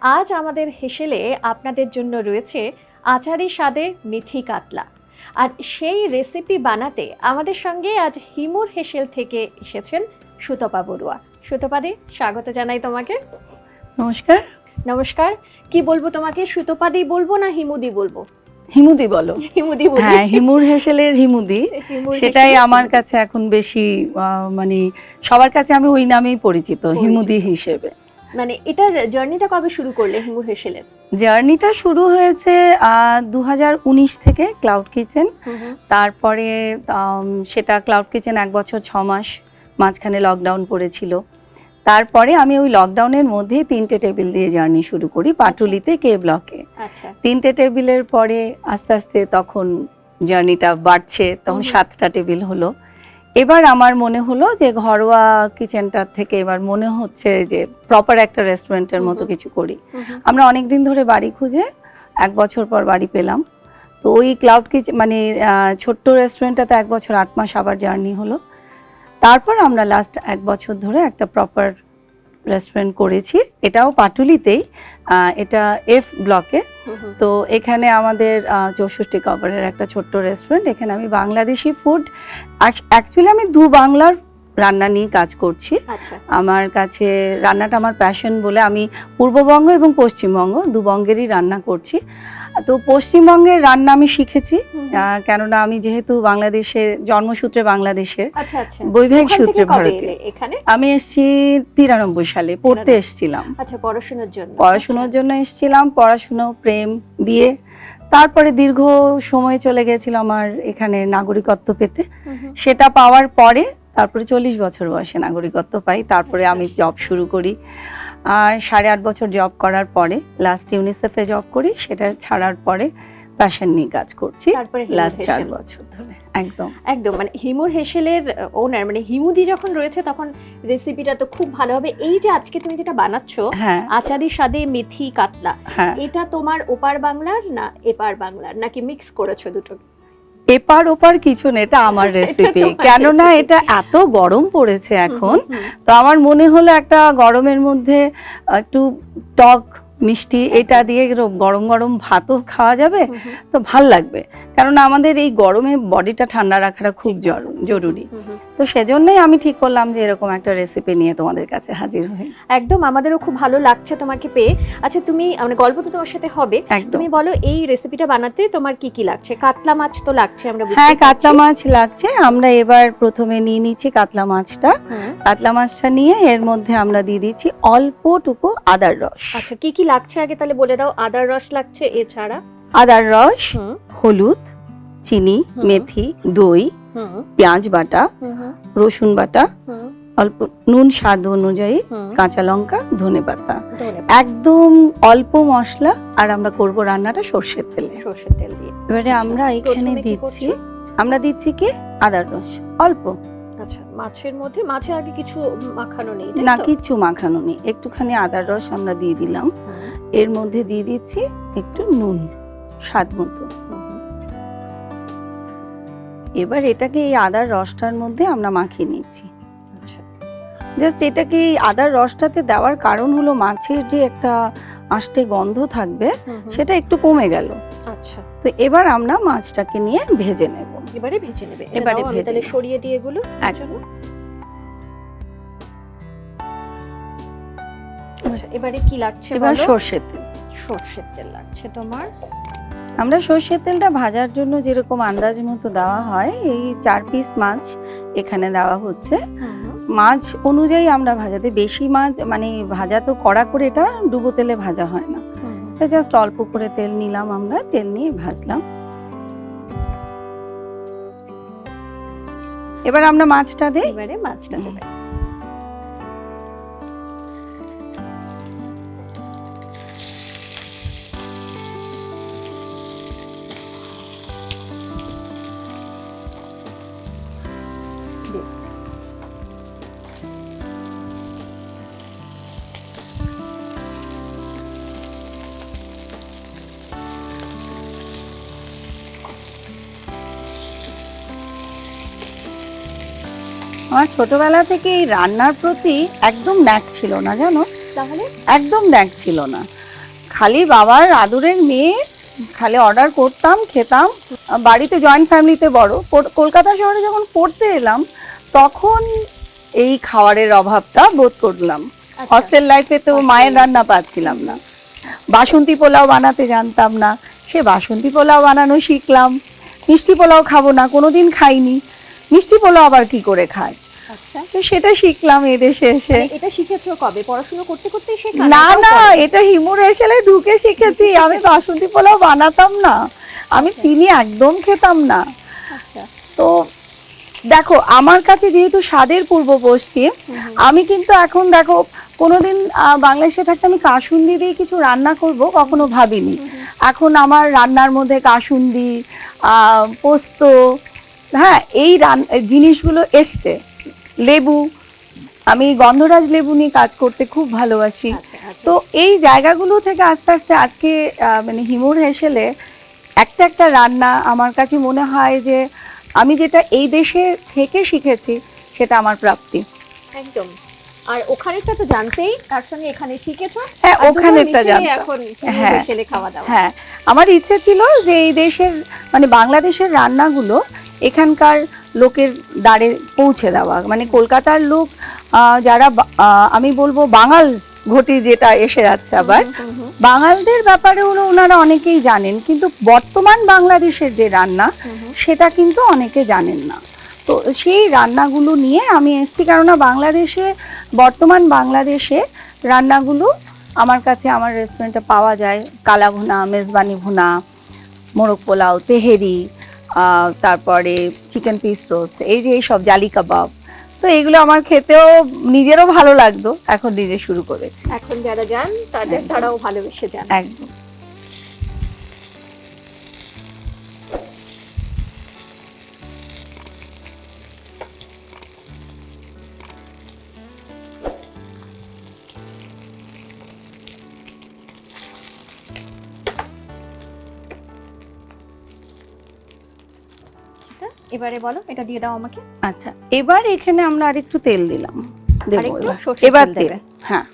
আজ আমাদের হেসেলে আপনাদের জন্য রয়েছে আচারি স্বাদে মেথি কাতলা। আর সেই রেসিপি বানাতে আমাদের সঙ্গে আজ হিমুর হেসেল থেকে এসেছেন সুতপা বড়ুয়া। সুতপাদি, স্বাগত জানাই তোমাকে। নমস্কার। নমস্কার। কি বলবো তোমাকে, সুতপাদি বলবো না হিমুদি বলবো? হিমুদি বলো। হিমুদি বলি। হ্যাঁ, হিমুর হেসেলের হিমুদি, সেটাই আমার কাছে এখন বেশি মানে সবার কাছে আমি ওই নামেই পরিচিত, হিমুদি হিসেবে। মানে এটার জার্নিটা কবে শুরু করলে হিমুর হেসেলের? জার্নিটা শুরু হয়েছে 2019 থেকে ক্লাউড কিচেন। তারপরে সেটা ক্লাউড কিচেন 1 বছর 6 মাস, মাঝখানে লকডাউন পড়েছিল। তারপরে আমি ওই লকডাউনের মধ্যে 3টে টেবিল দিয়ে জার্নি শুরু করি পাটুলিতে কে ব্লকে। আচ্ছা। 3টে টেবিলের পরে আস্তে আস্তে তখন জার্নিটা বাড়ছে, তখন 7টা টেবিল হলো। এবার আমার মনে হলো যে ঘরোয়া কিচেনটার থেকে এবার মনে হচ্ছে যে প্রপার একটা রেস্টুরেন্টের মতো কিছু করি। আমরা অনেকদিন ধরে বাড়ি খুঁজে 1 বছর পর বাড়ি পেলাম। তো ওই ক্লাউড কিচেন মানে ছোট্ট রেস্টুরেন্টটাতে 1 বছর 8 মাস আবার জার্নি হলো। তারপর আমরা লাস্ট 1 বছর ধরে একটা প্রপার রেস্টুরেন্ট করেছি, এটাও পাটুলিতেই, এটা এফ ব্লকে। তো এখানে আমাদের 64 কভারের একটা ছোট্ট রেস্টুরেন্ট। এখানে আমি বাংলাদেশি ফুড, অ্যাকচুয়ালি আমি দু বাংলার রান্না নিয়ে কাজ করছি। আমার কাছে রান্নাটা আমার প্যাশন বলে আমি পূর্ববঙ্গ এবং পশ্চিমবঙ্গ দুবঙ্গেরই রান্না করছি। তো পশ্চিমবঙ্গের রান্না আমি শিখেছি, কেননা আমি যেহেতু বাংলাদেশে জন্মসূত্রে বাংলাদেশের, বৈবাহিক সূত্রে ভারতীয়। আমি এসেছি 93 সালে, পড়তে এসেছিলাম। আচ্ছা, পড়াশোনার জন্য এসেছিলাম। পড়াশোনা, প্রেম, বিয়ে, তারপরে দীর্ঘ সময় চলে গেছিল আমার এখানে নাগরিকত্ব পেতে। সেটা পাওয়ার পরে তারপরে 40 বছর বয়সে নাগরিকত্ব পাই। তারপরে আমি জব শুরু করি। 8.5 বছর জব করার পরে লাস্ট ইউনিসেফে জব করি, সেটা ছাড়ার পরে প্যাশন নিয়ে কাজ করছি লাস্ট 4 বছর ধরে। একদম একদম মানে হিমুর হেসেলের ওনার মানে হিমুদি যখন রয়েছে তখন রেসিপিটা তো খুব ভালো হবে। এই যে আজকে তুমি যেটা বানাচ্ছো আচারি স্বাদে মেথি কাতলা, এটা তোমার ওপার বাংলার না এপার বাংলার, নাকি মিক্স করেছো দুটো? এপার ওপার কিছু না, এটা আমার রেসিপি। কেননা এটা এত গরম পড়েছে এখন, তো আমার মনে হলো একটা গরমের মধ্যে একটু টক মিষ্টি এটা দিয়ে গরম গরম ভাতও খাওয়া যাবে, তো ভাল লাগবে। কেননা আমাদের এই গরমে বডিটা ঠান্ডা রাখাটা খুব জরুরি। তো সেজন্যই আমি ঠিক করলাম যে এরকম একটা রেসিপি নিয়ে তোমাদের কাছে হাজির হই। একদম, আমাদেরও খুব ভালো লাগছে তোমাকে পেয়ে। আচ্ছা, তুমি মানে গল্প তো তোমার সাথে হবে, তুমি বলো এই রেসিপিটা বানাতে তোমার কি কি লাগছে? কাতলা মাছ তো লাগছে, আমরা বুঝতে পারছি। হ্যাঁ, কাতলা মাছ লাগছে। আমরা এবার প্রথমে নিয়ে নিচ্ছি কাতলা মাছটা। কাতলা মাছটা নিয়ে এর মধ্যে আমরা দিয়ে দিচ্ছি অল্পটুকু আদার রস। আচ্ছা, কি কি লাগছে আগে তাহলে বলে দাও। আদার রস লাগছে, এছাড়া আদার রস, হলুদ, চিনি, মেথি, দই, পেঁয়াজ বাটা, রসুন বাটা, অল্প নুন স্বাদ অনুযায়ী, কাঁচা লঙ্কা, ধনেপাতা, একদম অল্প মশলা। আর আমরা করব রান্নাটা সরষের তেলে। দিয়ে এবারে আমরা এখানে দিচ্ছি, আমরা দিচ্ছি কি আদার রস অল্প। আচ্ছা, মাছের মধ্যে মাছে আগে কিছু মাখানো নেই না, কিছু মাখানো নেই, একটুখানি আদার রস আমরা দিয়ে দিলাম। এর মধ্যে দিয়ে দিচ্ছি একটু নুন স্বাদ মতো। এবার এটাকে এই আদার রসটার মধ্যে আমরা মাখিয়ে নিচ্ছি। জাস্ট এটাকে আদার রসটাতে দেওয়ার কারণ হলো মাছের যে একটা আষ্টে গন্ধ থাকবে সেটা একটু কমে গেল। আচ্ছা, তো এবার আমরা মাছটাকে নিয়ে ভেজে নেব। এবারে ভেজে নেবে। এবারে তাহলে সরিয়ে দিয়ে এগুলো একদম। আচ্ছা, এবারে কি লাগছে? এবার সরষের তেল। সরষের তেল লাগছে তোমার। আমরা সরষের তেলটা ভাজার জন্য যেরকম আন্দাজ মতো দেওয়া হয়, এই 4 পিস মাছ এখানে দেওয়া হচ্ছে। মাছ অনুযায়ী আমরা ভাজাতে, বেশি মাছ মানে ভাজা তো কড়া করে এটা ডুবো তেলে ভাজা হয় না, জাস্ট অল্প করে তেল নিলাম, আমরা তেল নিয়ে ভাজলাম। এবার আমরা মাছটা দিই। এবারে মাছটা দেবে। আমার ছোটবেলা থেকে এই রান্নার প্রতি একদম ন্যাক ছিল না, জানো, তাহলে একদম ন্যাক ছিল না। খালি বাবার আদরের মেয়ে, খালি অর্ডার করতাম, খেতাম। বাড়িতে জয়েন্ট ফ্যামিলিতে বড়। কলকাতা শহরে যখন পড়তে এলাম তখন এই খাবারের অভাবটা বোধ করলাম। হস্টেল লাইফে তো মায়ের রান্না পাচ্ছিলাম না। বাসন্তী পোলাও বানাতে জানতাম না, সে বাসন্তী পোলাও বানানো শিখলাম। মিষ্টি পোলাও খাবো না, কোনোদিন খাইনি, মিষ্টি পোলাও আবার কি করে খায়, আচ্ছা, তো সেটা শিখলাম এদেশে এসে। এটা শিখেছো কবে? পড়াশোনা করতে করতে শেখা? না না, এটা হিমুর হেসেলে ঢুকে শিখেছি। আমি বাসন্তী পোলাও বানাতাম না, আমি চিনি একদম খেতাম না। আচ্ছা, তো দেখো আমার কাছে যেহেতু স্বাদের পূর্ব পশ্চিম, আমি কিন্তু এখন দেখো কোনোদিন বাংলাদেশে থাকতে আমি কাসুন্দি দিয়ে কিছু রান্না করব কখনো ভাবিনি। এখন আমার রান্নার মধ্যে কাসুন্দি, পোস্ত, হ্যাঁ এই জিনিসগুলো এসছে। লেবু, আমি গন্ধরাজ লেবু নিয়ে কাজ করতে খুব ভালোবাসি। তো এই জায়গাগুলো থেকে আস্তে আস্তে আজকে মানে হিমুর হেসেলে একটা একটা রান্না আমার কাছে মনে হয় যে আমি যেটা এই দেশে থেকে শিখেছি সেটা আমার প্রাপ্তি। একদম। আর ওখানেটা তো জানতেই, তার সঙ্গে এখানে শিখেছো। হ্যাঁ, ওখানেটা জানতাম। এখন হ্যাঁ, খেলে খাওয়া দাওয়া। হ্যাঁ, আমার ইচ্ছে ছিল যে এই দেশের মানে বাংলাদেশের রান্নাগুলো এখানকার লোকের দ্বারে পৌঁছে দেওয়া। মানে কলকাতার লোক যারা আমি বলবো বাঙাল ঘটি যেটা এসে যাচ্ছে আবার, বাঙালদের ব্যাপারে ওনারা অনেকেই জানেন, কিন্তু বর্তমান বাংলাদেশের যে রান্না সেটা কিন্তু অনেকে জানেন না। তো সেই রান্নাগুলো নিয়ে আমি এসেছি, কেননা বাংলাদেশে বর্তমান বাংলাদেশে রান্নাগুলো আমার কাছে আমার রেস্টুরেন্টে পাওয়া যায়। কালা ভুনা, মেজবানি ভুনা, মোরগ পোলাও, তেহেরি, তারপরে চিকেন পিস রোস্ট, এই যে সব জালি কাবাব। তো এগুলো আমার খেতেও নিজেরও ভালো লাগতো, এখন নিজে শুরু করে। এখন যারা যান তাদের তারাও ভালোবেসে যান। একদম। এবারে বলো, এটা দিয়ে দাও আমাকে। আচ্ছা, এবার এখানে আমরা আরেকটু তেল দিলাম। আরেকটু সরষের এবার তেল তেল, দেবে? হ্যাঁ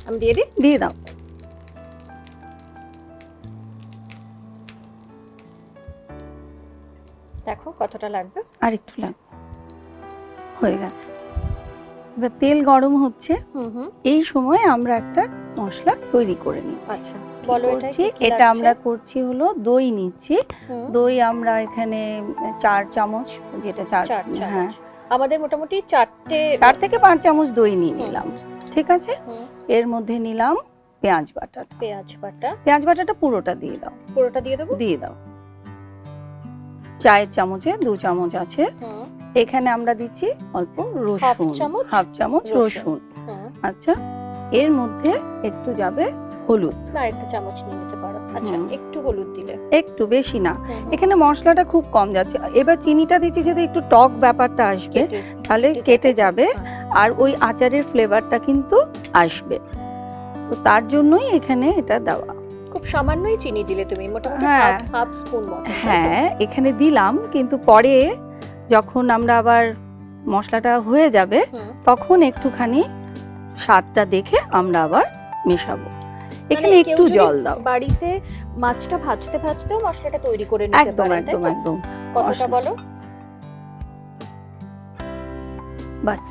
আমি দিয়ে দিই? দিয়ে দাও। দেখো কতটা লাগবে। আরেকটু লাগবে, হয়ে গেছে। এবার তেল গরম হচ্ছে, এই সময় আমরা একটা মশলা তৈরি করে নিচ্ছি। আচ্ছা, বলো এটা আমরা করছি হলো দই নিচ্ছি। দই আমরা এখানে 4 চামচ, যেটা 4, হ্যাঁ আমাদের মোটামুটি 4 থেকে 5 চামচ দই নিয়ে নিলাম। ঠিক আছে, এর মধ্যে নিলাম পেঁয়াজ বাটা। পেঁয়াজ বাটাটা পুরোটা দিয়ে দাও। পুরোটা দিয়ে দেবো? দিয়ে দাও। চায়ের চামচে 2 চামচ আছে। এখানে আমরা দিচ্ছি অল্প রসুন, হাফ চামচ রসুন। আচ্ছা, এর মধ্যে একটু যাবে হলুদ, না 1 চামচ নিয়ে নিতে পারো। আচ্ছা, একটু হলুদ দিলে, একটু বেশি না। এখানে মশলাটা খুব কম যাচ্ছে। এবার চিনিটা দিচ্ছি যাতে একটু টক ব্যাপারটা আসবে, তাহলে কেটে যাবে আর ওই আচারের ফ্লেভারটা কিন্তু আসবে। তো তার জন্যই এখানে এটা দেওয়া। খুব সামান্যই চিনি দিলে তুমি, মোটামুটি হাফ স্পুন মতো। হ্যাঁ, এখানে দিলাম, কিন্তু পরে যখন আমরা আবার মশলাটা হয়ে যাবে তখন একটুখানি স্বাদটা দেখে আমরা আবার মেশাবো। এখানে একটু জল দাও। বাড়িতে মাছটা ভাজতে ভাজতেও মশলাটা তৈরি করে নিতে পারে। একদম একদম। কতটা বলো? বাস।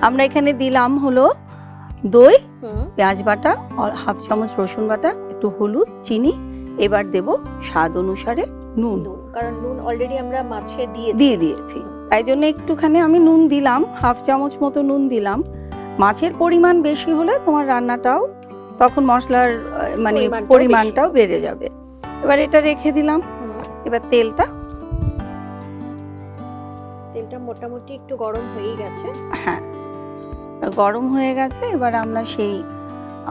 আমরা এখানে দিলাম হলো দই, পেঁয়াজ বাটা, হাফ চামচ রসুন বাটা, একটু হলুদ, চিনি। এবার দেব স্বাদ অনুসারে নুন, কারণ নুন অলরেডি আমরা মাছে দিয়ে দিয়েছি, তাই জন্য একটুখানি আমি নুন দিলাম, হাফ চামচ মতো নুন দিলাম। মাছের পরিমাণ বেশি হলে তোমার রান্নাটাও তখন মশলার মানে পরিমাণটাও বেড়ে যাবে। এবার এটা রেখে দিলাম। এবার তেলটা মোটামুটি একটু গরম হয়ে গেছে। হ্যাঁ, গরম হয়ে গেছে। এবার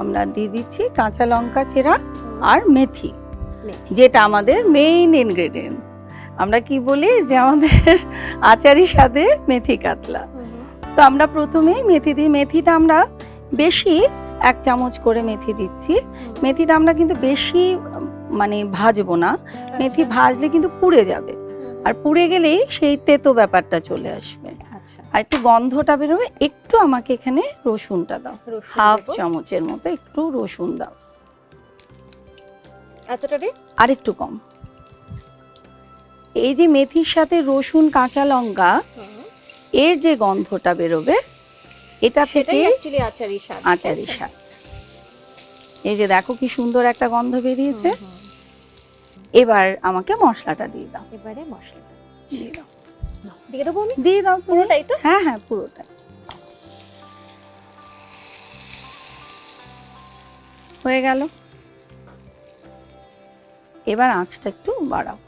আমরা দিয়ে দিচ্ছি কাঁচা লঙ্কা চেরা আর মেথি, যেটা আমাদের মেইন ইনগ্রেডিয়েন্ট। আমরা কি বলি যে আমাদের আচারের সাথে মেথি কাতলা। তো আমরা প্রথমেই মেথি দিই। মেথিটা আমরা বেশি 1 চামচ করে মেথি দিচ্ছি। মেথিটা আমরা কিন্তু বেশি মানে ভাজবো না, মেথি ভাজলে কিন্তু পুড়ে যাবে। আর পুড়ে গেলেই সেই তেতো ব্যাপারটা চলে আসবে। আচ্ছা, আর একটু গন্ধটা বেরোবে। একটু আমাকে এখানে রসুনটা দাও, হাফ চামচের মতো একটু রসুন দাও। এতটা রে? আর একটু কম। এই যে মেথির সাথে রসুন কাঁচা লঙ্কা, এর যে গন্ধটা বেরোবে এটা থেকে আচারি স্বাদ। এই যে দেখো কি সুন্দর একটা গন্ধ বেরিয়েছে। এবার আমাকে মশলাটা দিয়ে দাও। এবারে মশলাটা দিয়ে দাও। দিয়ে দেবো আমি? দিয়ে দাও পুরোটাই তো? হ্যাঁ হ্যাঁ, পুরোটাই হয়ে গেল। এবার আঁচটা একটু বাড়াও।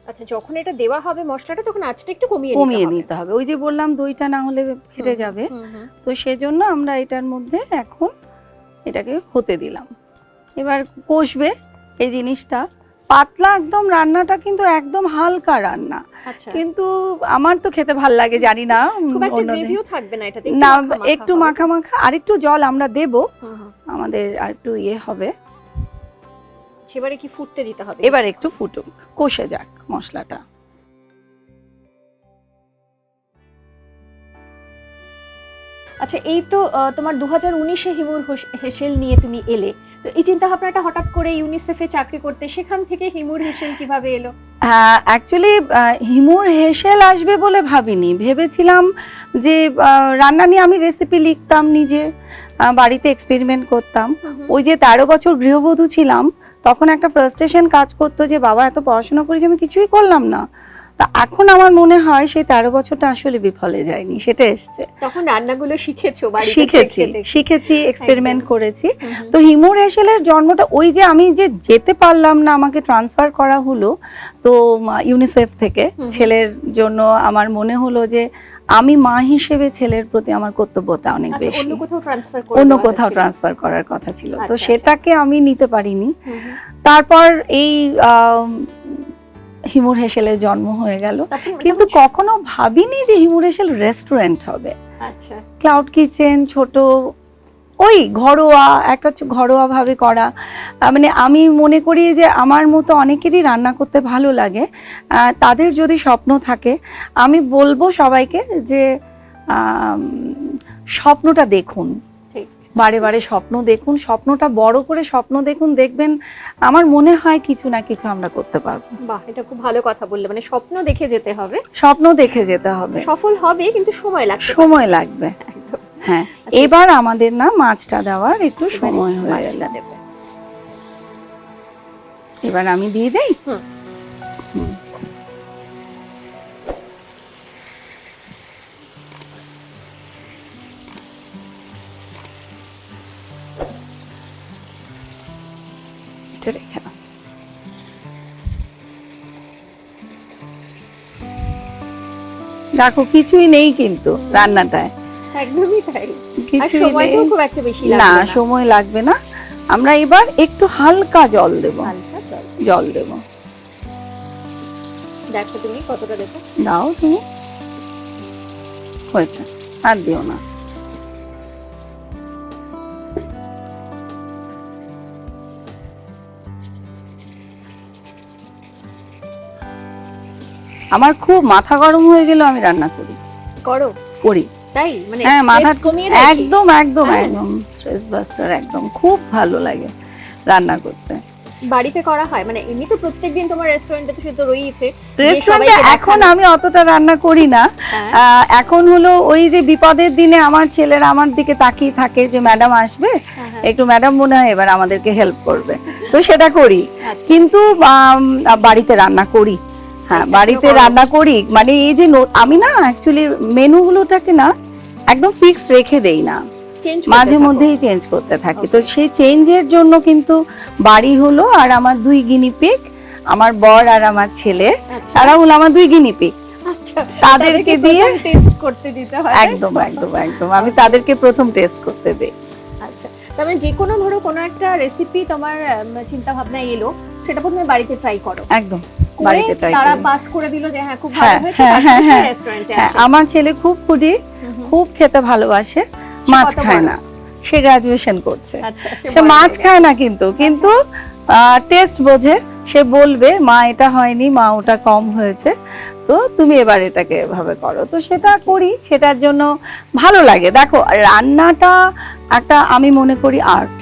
আচ্ছা, যখন এটা দেওয়া হবে মশলাটা তখন আঁচটা একটু কমিয়ে নিতে হবে। ওই যে বললাম দইটা না হলে ফেটে যাবে, তো সেজন্য আমরা এটার মধ্যে এখন এটাকে হতে দিলাম। এবার কষবে এই জিনিসটা। পাতলা একদম রান্নাটা কিন্তু একদম হালকা রান্না। কিন্তু আমার তো খেতে ভালো লাগে, জানি না না, একটু মাখা মাখা। আর একটু জল আমরা দেব, আমাদের আর একটু ইয়ে হবে। এবারে কি ফুটতে দিতে হবে? এবার একটু ফুটুক, কষে যাক মশলাটা। আচ্ছা, এই তো তোমার 2019-এ হিমুর হেসেল নিয়ে তুমি এলে, তো এই চিন্তা ভাবনাটা হঠাৎ করে ইউনিসেফে চাকরি করতে, সেখান থেকে হিমুর হেসেল কিভাবে এলো? অ্যাকচুয়ালি হিমুর হেসেল আসবে বলে ভাবিনি। ভেবেছিলাম যে রান্না নিয়ে আমি রেসিপি লিখতাম, নিজে বাড়িতে এক্সপেরিমেন্ট করতাম। ওই যে 13 বছর গৃহবধূ ছিলাম, তখন একটা ফ্রাস্ট্রেশন কাজ করতো যে বাবা এত পড়াশোনা করেছে আমি কিছুই করলাম না। তা এখন আমার মনে হয় সেই 13 বছরটা আসলে বিফলে যায়নি, সেটা এসছে। তখন রান্নাগুলো শিখেছো, শিখেছি, এক্সপেরিমেন্ট করেছি। তো হিমুর হেসেলের জন্মটা ওই যে আমি যে যেতে পারলাম না, আমাকে ট্রান্সফার করা হলো তো ইউনিসেফ থেকে ছেলের জন্য। আমার মনে হলো যে আমি মা হিসেবে ছেলের প্রতি আমার কর্তব্যটা অনেক বেশি। অন্য কোথাও ট্রান্সফার করার কথা ছিল, তো সেটাকে আমি নিতে পারিনি। তারপর এই হিমুর হেসেলের জন্ম হয়ে গেল। কিন্তু কখনো ভাবিনি যে হিমুর হেসেল রেস্টুরেন্ট হবে। আচ্ছা, ক্লাউড কিচেন ছোট, ওই ঘরোয়া একটা ঘরোয়া ভাবে করা। মানে আমি মনে করি যে আমার মতো অনেকেরই রান্না করতে ভালো লাগে। তাদের যদি স্বপ্ন থাকে, আমি বলবো সবাইকে যে স্বপ্নটা দেখুন, বারে বারে স্বপ্ন দেখুন, স্বপ্নটা বড় করে স্বপ্ন দেখুন, দেখবেন আমার মনে হয় কিছু না কিছু আমরা করতে পারবো। বাহ, এটা খুব ভালো কথা বললে। মানে স্বপ্ন দেখে যেতে হবে, স্বপ্ন দেখে যেতে হবে। সফল হবে কিন্তু সময় লাগবে। হ্যাঁ, এবার আমাদের না মাছটা দেওয়ার একটু সময় হয়ে গেল। এবার আমি দিয়ে দেই। রেখে দাও। দেখো কিছুই নেই কিন্তু রান্নাটায়, একদমই তাই। কিছুই নেই, খুব একটা বেশি না সময় লাগবে না। আমরা এবার একটু হালকা জল দেব। জল দেব, দেখো তুমি কতটা দেবো। দাও তুমি, হয়েছে, আর দিও না। আমার খুব মাথা গরম হয়ে গেল, আমি রান্না করি। তাই মানে হ্যাঁ, মাথা কমিয়ে একদম একদম একদম স্ট্রেস বাস্টার, একদম খুব ভালো লাগে রান্না করতে। বাড়িতে করা হয় মানে এমনি তো প্রত্যেকদিন তোমার রেস্টুরেন্টে তো সেটা রয়েছে। রেস্টুরেন্টে এখন আমি অতটা রান্না করি না। এখন হলো ওই যে বিপদের দিনে আমার ছেলেরা আমার দিকে তাকিয়ে থাকে যে ম্যাডাম আসবে, একটু ম্যাডাম মনে হয় এবার আমাদেরকে হেল্প করবে, তো সেটা করি। কিন্তু বাড়িতে রান্না করি। হ্যাঁ, বাড়িতে রান্না করি। মানে এই যে আমি না অ্যাকচুয়ালি মেনুগুলোটাকে না একদম ফিক্সড রেখে দেই না, মাঝে মধ্যেই চেঞ্জ করতে থাকি। তো সেই চেঞ্জের জন্য কিন্তু বাড়ি হলো আর আমার 2 গিনিপিগ, আমার বর আর আমার ছেলে, তারা হলো আমার 2 গিনিপিগ। তাদেরকে দিয়ে টেস্ট করতে দিতে হয়। একদম একদম একদম, আমি তাদেরকে প্রথম টেস্ট করতে দেই। আচ্ছা, তার মানে যে কোনো ধরো কোনো একটা রেসিপি তোমার চিন্তা ভাবনায় এলো, সেটা প্রথমে বাড়িতে ট্রাই করো। একদম বাড়িতে ট্রাই করি। তারা পাস করে দিল যে হ্যাঁ খুব ভালো হয়েছে, তারপরে রেস্টুরেন্টে আসো। আমার ছেলে খুব ফুডি, খুব খেতে ভালোবাসে, মাছ খায় না। সে গ্রাজুয়েশন করছে, সে মাছ খায় না, কিন্তু টেস্ট বোঝে, সে বলবে মা এটা হয়নি, মা ওটা কম হয়েছে, তো তুমি এবার এটাকে এভাবে করো। তো সেটা করি, সেটার জন্য ভালো লাগে। দেখো রান্নাটা একটা আমি মনে করি আর্ট,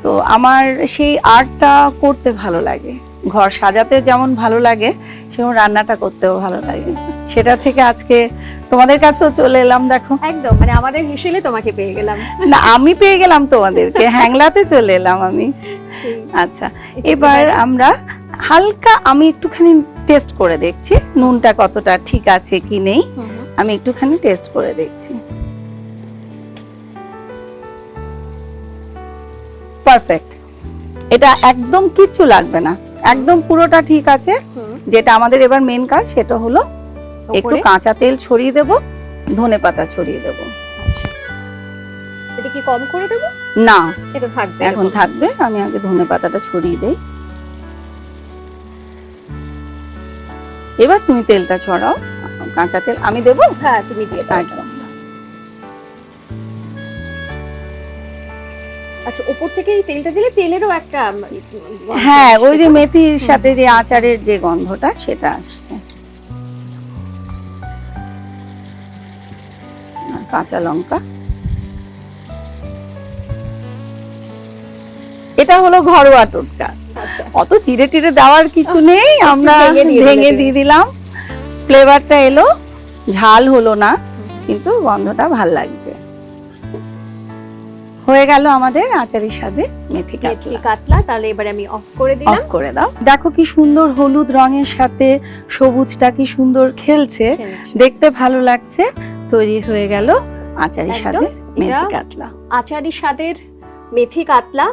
তো আমার সেই আর্টটা করতে ভালো লাগে। ঘর সাজাতে যেমন ভালো লাগে সেরকম রান্নাটা করতেও ভালো লাগে। সেটা থেকে আজকে তোমাদের কাছেও চলে এলাম। দেখো একদম মানে আমাদের হিসেবে তোমাকে পেয়ে গেলাম। না আমি পেয়ে গেলাম তোমাদেরকে, হ্যাংলাতে চলে এলাম আমি। আচ্ছা এবার আমরা হালকা, আমি একটুখানি টেস্ট করে দেখছি নুনটা কতটা ঠিক আছে কি নেই, আমি একটুখানি টেস্ট করে দেখছি। পারফেক্ট, এটা একদম কিচ্ছু লাগবে না, একদম পুরোটা ঠিক আছে। যেটা আমাদের এবার মেন কাজ সেটা হলো একটু কাঁচা তেল ছড়িয়ে দেব, ধনেপাতা ছড়িয়ে দেব। এটা কি কম করে দেব? না এটা থাকবে, এখন থাকবে। আমি আগে ধনেপাতাটা ছড়িয়ে দেই, এবার তুমি তেলটা ছড়াও। কাঁচা তেল আমি দেবো? হ্যাঁ তুমি দিয়ে দাও একদম। আচ্ছা উপর থেকে এই তেলটা দিলে তেলেরও একটা হ্যাঁ ওই যে মেথির সাথে যে আচারের যে গন্ধটা সেটা আসছে। কাঁচা লঙ্কা, এটা হলো ঘরোয়া টোটকা। অত চিড়ে টিড়ে দেওয়ার কিছু নেই, আমরা ভেঙে দিয়ে দিলাম, ফ্লেভারটা এলো, ঝাল হলো না কিন্তু গন্ধটা ভাল লাগবে। হয়ে গেল আমাদের আচারের সাথে মেথি কাতলা। তাহলে এবারে আমি অফ করে দিলাম। অফ করে দাও। দেখো কি সুন্দর হলুদ রঙের সাথে সবুজটা কি সুন্দর খেলছে, দেখতে ভালো লাগছে। তৈরি হয়ে গেল আচারের সাথে মেথি কাতলা। আচারি স্বাদের মেথি কাতলা